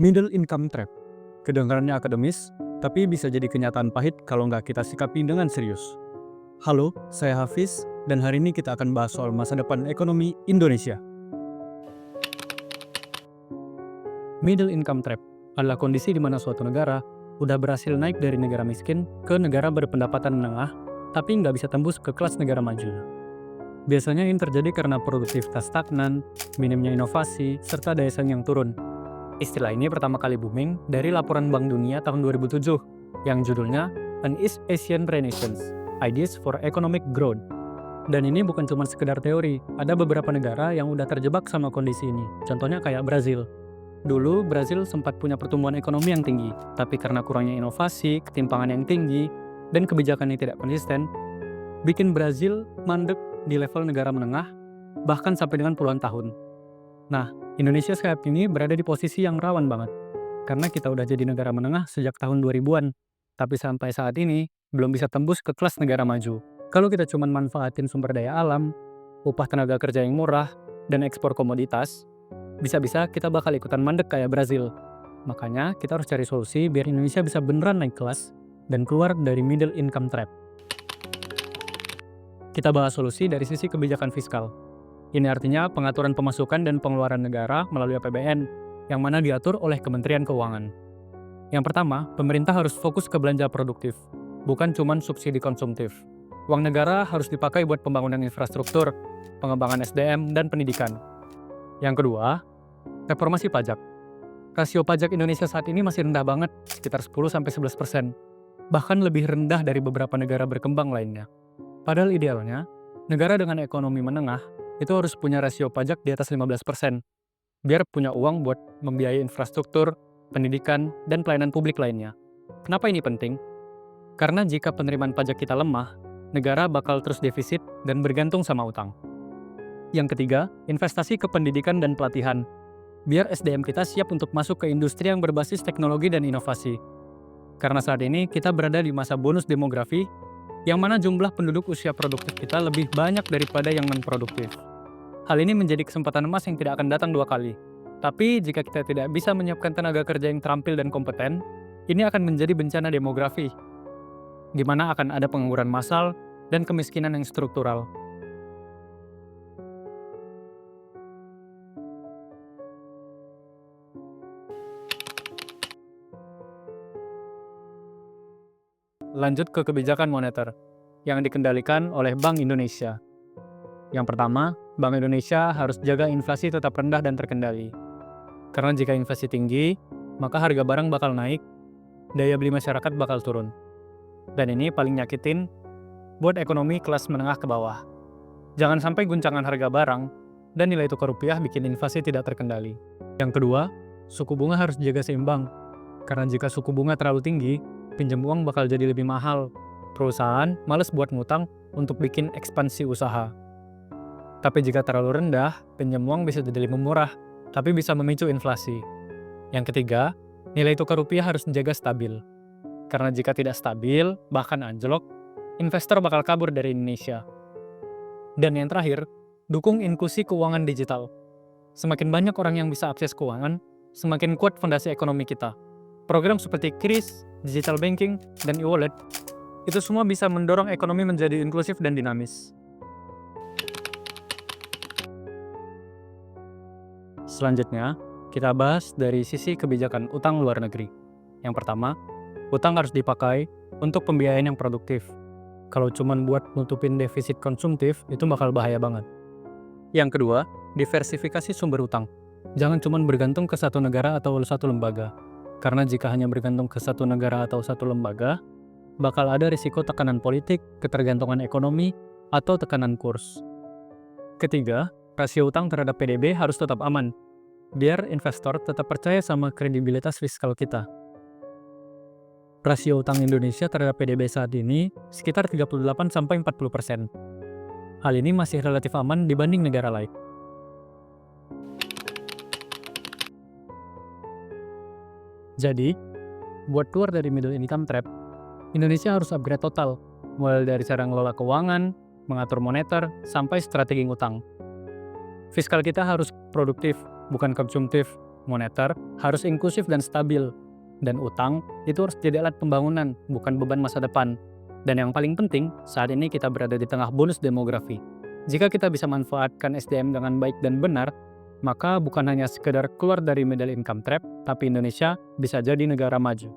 Middle income trap. Kedengarannya akademis, tapi bisa jadi kenyataan pahit kalau nggak kita sikapi dengan serius. Halo, saya Hafiz, dan hari ini kita akan bahas soal masa depan ekonomi Indonesia. Middle income trap adalah kondisi di mana suatu negara udah berhasil naik dari negara miskin ke negara berpendapatan menengah, tapi nggak bisa tembus ke kelas negara maju. Biasanya ini terjadi karena produktivitas stagnan, minimnya inovasi, serta daya saing yang turun. Istilah ini pertama kali booming dari laporan Bank Dunia tahun 2007 yang judulnya An East Asian Renaissance, Ideas for Economic Growth. Dan ini bukan cuma sekedar teori, ada beberapa negara yang udah terjebak sama kondisi ini. Contohnya kayak Brazil. Dulu Brazil sempat punya pertumbuhan ekonomi yang tinggi, tapi karena kurangnya inovasi, ketimpangan yang tinggi, dan kebijakan yang tidak konsisten, bikin Brazil mandek di level negara menengah, bahkan sampai dengan puluhan tahun. Nah, Indonesia saat ini berada di posisi yang rawan banget, karena kita udah jadi negara menengah sejak tahun 2000-an, tapi sampai saat ini belum bisa tembus ke kelas negara maju. Kalau kita cuma manfaatin sumber daya alam, upah tenaga kerja yang murah, dan ekspor komoditas, bisa-bisa kita bakal ikutan mandek kayak Brazil. Makanya kita harus cari solusi biar Indonesia bisa beneran naik kelas dan keluar dari middle income trap. Kita bahas solusi dari sisi kebijakan fiskal. Ini artinya pengaturan pemasukan dan pengeluaran negara melalui APBN, yang mana diatur oleh Kementerian Keuangan. Yang pertama, pemerintah harus fokus ke belanja produktif, bukan cuma subsidi konsumtif. Uang negara harus dipakai buat pembangunan infrastruktur, pengembangan SDM, dan pendidikan. Yang kedua, reformasi pajak. Rasio pajak Indonesia saat ini masih rendah banget, sekitar 10-11%, bahkan lebih rendah dari beberapa negara berkembang lainnya. Padahal idealnya, negara dengan ekonomi menengah itu harus punya rasio pajak di atas 15%, biar punya uang buat membiayai infrastruktur, pendidikan, dan pelayanan publik lainnya. Kenapa ini penting? Karena jika penerimaan pajak kita lemah, negara bakal terus defisit dan bergantung sama utang. Yang ketiga, investasi ke pendidikan dan pelatihan, biar SDM kita siap untuk masuk ke industri yang berbasis teknologi dan inovasi. Karena saat ini kita berada di masa bonus demografi, yang mana jumlah penduduk usia produktif kita lebih banyak daripada yang non-produktif. Hal ini menjadi kesempatan emas yang tidak akan datang dua kali. Tapi jika kita tidak bisa menyiapkan tenaga kerja yang terampil dan kompeten, ini akan menjadi bencana demografi, di mana akan ada pengangguran massal dan kemiskinan yang struktural. Lanjut ke kebijakan moneter, yang dikendalikan oleh Bank Indonesia. Yang pertama, Bank Indonesia harus jaga inflasi tetap rendah dan terkendali. Karena jika inflasi tinggi, maka harga barang bakal naik, daya beli masyarakat bakal turun. Dan ini paling nyakitin buat ekonomi kelas menengah ke bawah. Jangan sampai guncangan harga barang dan nilai tukar rupiah bikin inflasi tidak terkendali. Yang kedua, suku bunga harus dijaga seimbang. Karena jika suku bunga terlalu tinggi, pinjam uang bakal jadi lebih mahal. Perusahaan males buat ngutang untuk bikin ekspansi usaha. Tapi jika terlalu rendah, pinjam uang bisa jadi lebih murah, tapi bisa memicu inflasi. Yang ketiga, nilai tukar rupiah harus dijaga stabil. Karena jika tidak stabil, bahkan anjlok, investor bakal kabur dari Indonesia. Dan yang terakhir, dukung inklusi keuangan digital. Semakin banyak orang yang bisa akses keuangan, semakin kuat fondasi ekonomi kita. Program seperti KRIS, digital banking, dan e-wallet, itu semua bisa mendorong ekonomi menjadi inklusif dan dinamis. Selanjutnya, kita bahas dari sisi kebijakan utang luar negeri. Yang pertama, utang harus dipakai untuk pembiayaan yang produktif. Kalau cuma buat nutupin defisit konsumtif, itu bakal bahaya banget. Yang kedua, diversifikasi sumber utang. Jangan cuma bergantung ke satu negara atau satu lembaga. Karena jika hanya bergantung ke satu negara atau satu lembaga, bakal ada risiko tekanan politik, ketergantungan ekonomi, atau tekanan kurs. Ketiga, rasio utang terhadap PDB harus tetap aman, biar investor tetap percaya sama kredibilitas fiskal kita. Rasio utang Indonesia terhadap PDB saat ini sekitar 38-40%. Hal ini masih relatif aman dibanding negara lain. Jadi, buat keluar dari middle income trap, Indonesia harus upgrade total, mulai dari cara ngelola keuangan, mengatur moneter, sampai strategi ngutang. Fiskal kita harus produktif, bukan konsumtif, Moneter harus inklusif dan stabil. Dan utang itu harus jadi alat pembangunan, bukan beban masa depan. Dan yang paling penting, saat ini kita berada di tengah bonus demografi. Jika kita bisa manfaatkan SDM dengan baik dan benar, maka bukan hanya sekedar keluar dari middle income trap, tapi Indonesia bisa jadi negara maju.